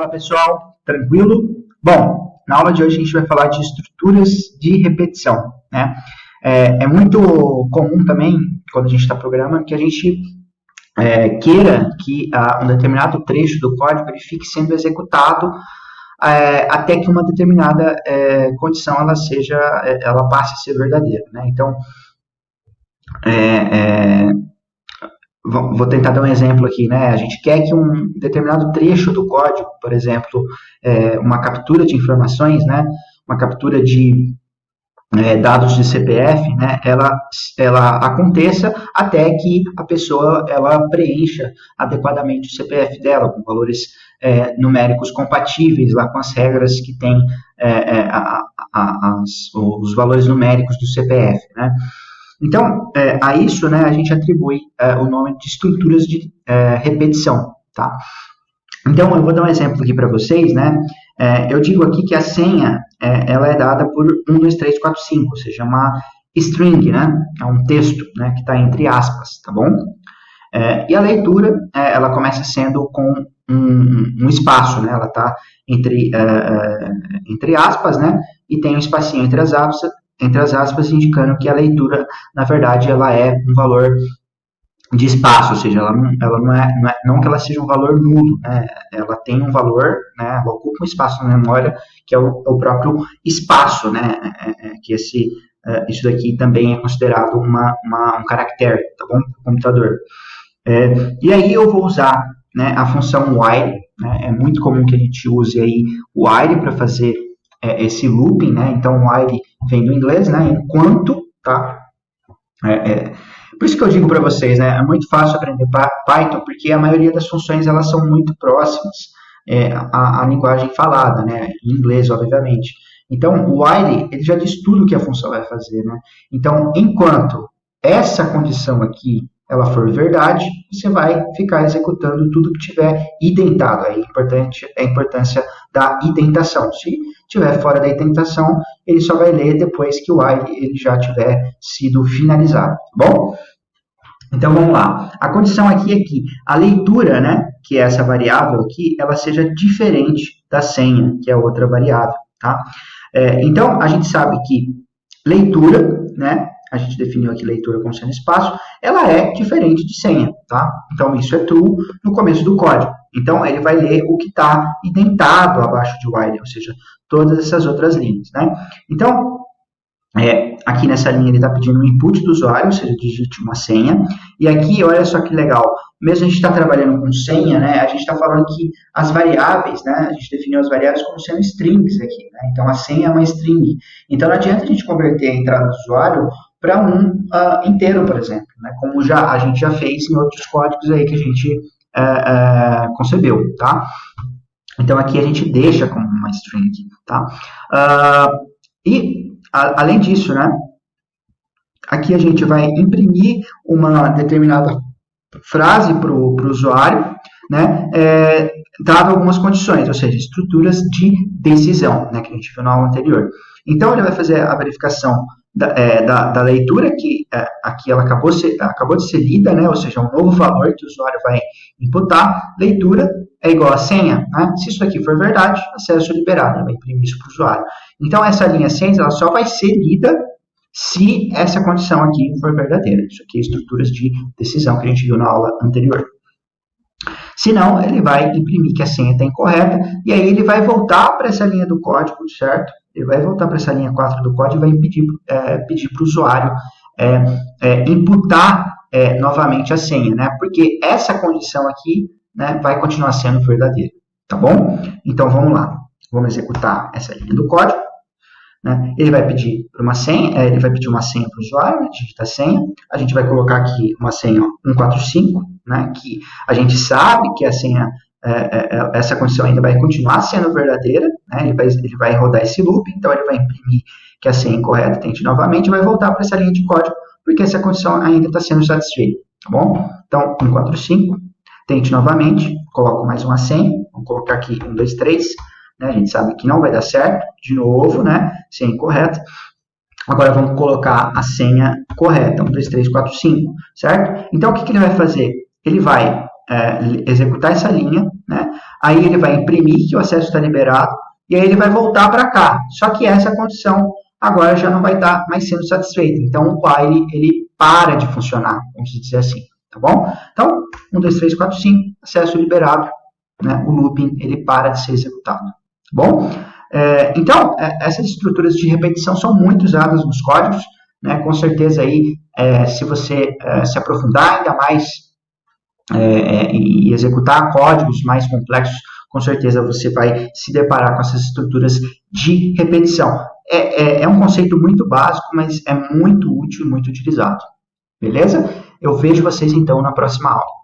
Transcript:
Fala pessoal, tranquilo? Bom, na aula de hoje a gente vai falar de estruturas de repetição, né? É muito comum também, quando a gente está programando, que a gente queira que um determinado trecho do código ele fique sendo executado até que uma determinada condição ela passe a ser verdadeira, né? Então, vou tentar dar um exemplo aqui, né? A gente quer que um determinado trecho do código, por exemplo, uma captura de informações, né? Uma captura de dados de CPF, né? Ela aconteça até que a pessoa ela preencha adequadamente o CPF dela, com valores numéricos compatíveis lá com as regras que tem os valores numéricos do CPF, né? Então, a isso, né, a gente atribui o nome de estruturas de repetição, tá? Então, eu vou dar um exemplo aqui para vocês, né? Eu digo aqui que a senha, ela é dada por 1, 2, 3, 4, 5, ou seja, uma string, né? É um texto, né, que está entre aspas, tá bom? E a leitura, ela começa sendo com um espaço, né? Ela está entre aspas, né? E tem um espacinho entre as aspas, indicando que a leitura, na verdade, ela é um valor de espaço, ou seja, ela não que ela seja um valor nulo, né? Ela tem um valor, né? Ela ocupa um espaço na memória, que é o próprio espaço, né? Que isso daqui também é considerado um caractere, tá bom? Para o computador. E aí eu vou usar, né, a função while, né? É muito comum que a gente use aí o while para fazer esse looping, né? Então, while vem do inglês, né? Enquanto, tá? Por isso que eu digo para vocês, né? É muito fácil aprender Python, porque a maioria das funções, elas são muito próximas à linguagem falada, né? Em inglês, obviamente. Então, o while, ele já diz tudo que a função vai fazer, né? Então, enquanto essa condição aqui, ela for verdade, você vai ficar executando tudo que tiver identado. Aí é a importância da identação. Se estiver fora da identação, ele só vai ler depois que o while ele já tiver sido finalizado, tá bom? Então, vamos lá. A condição aqui é que a leitura, né, que é essa variável aqui, ela seja diferente da senha, que é outra variável, tá? Então, a gente sabe que leitura, né, a gente definiu aqui leitura como sendo espaço, ela é diferente de senha, tá? Então, isso é true no começo do código. Então, ele vai ler o que está identado abaixo de while, ou seja, todas essas outras linhas, né? Então, aqui nessa linha ele está pedindo o input do usuário, ou seja, digite uma senha. E aqui, olha só que legal, mesmo a gente está trabalhando com senha, né? A gente está falando que as variáveis, né? A gente definiu as variáveis como sendo strings aqui, né? Então, a senha é uma string. Então, não adianta a gente converter a entrada do usuário para um inteiro, por exemplo, né? Como a gente já fez em outros códigos aí que a gente concebeu, tá? Então, aqui a gente deixa como uma string, tá? E, além disso, né? Aqui a gente vai imprimir uma determinada frase para o usuário, né? Dado algumas condições, ou seja, estruturas de decisão, né? Que a gente viu na aula anterior. Então, ele vai fazer a verificação da leitura, que aqui ela acabou de ser lida, né? Ou seja, um novo valor que o usuário vai imputar. Leitura é igual a senha, né? Se isso aqui for verdade, acesso liberado, ele vai imprimir isso para o usuário. Então, essa linha 6, ela só vai ser lida se essa condição aqui for verdadeira. Isso aqui é estruturas de decisão que a gente viu na aula anterior. Se não, ele vai imprimir que a senha está incorreta, e aí ele vai voltar para essa linha do código, certo? Ele vai voltar para essa linha 4 do código e vai pedir para o usuário imputar novamente a senha, né? Porque essa condição aqui, né, vai continuar sendo verdadeira, tá bom? Então, vamos lá. Vamos executar essa linha do código, né? Ele vai pedir uma senha, para o usuário, né? Digita a senha. A gente vai colocar aqui uma senha 145, né? Que a gente sabe que a senha, essa condição ainda vai continuar sendo verdadeira, né? Ele vai rodar esse loop, então ele vai imprimir que a senha incorreta, tente novamente, e vai voltar para essa linha de código, porque essa condição ainda está sendo satisfeita, tá bom? Então, 145, tente novamente, coloco mais uma senha, vamos colocar aqui 1, 2, 3, né? A gente sabe que não vai dar certo, de novo, né? Senha incorreta. Agora vamos colocar a senha correta, 1, 2, 3, 4, 5, certo? Então, o que ele vai fazer? Ele vai executar essa linha, né? Aí ele vai imprimir que o acesso está liberado, e aí ele vai voltar para cá. Só que essa condição agora já não vai estar mais sendo satisfeita. Então, o while, ele para de funcionar, vamos dizer assim, tá bom? Então, 1, 2, 3, 4, 5, acesso liberado, né? O looping, ele para de ser executado, tá bom? Então, essas estruturas de repetição são muito usadas nos códigos, né? Com certeza aí, se você se aprofundar ainda mais e executar códigos mais complexos, com certeza você vai se deparar com essas estruturas de repetição. É um conceito muito básico, mas é muito útil e muito utilizado. Beleza? Eu vejo vocês então na próxima aula.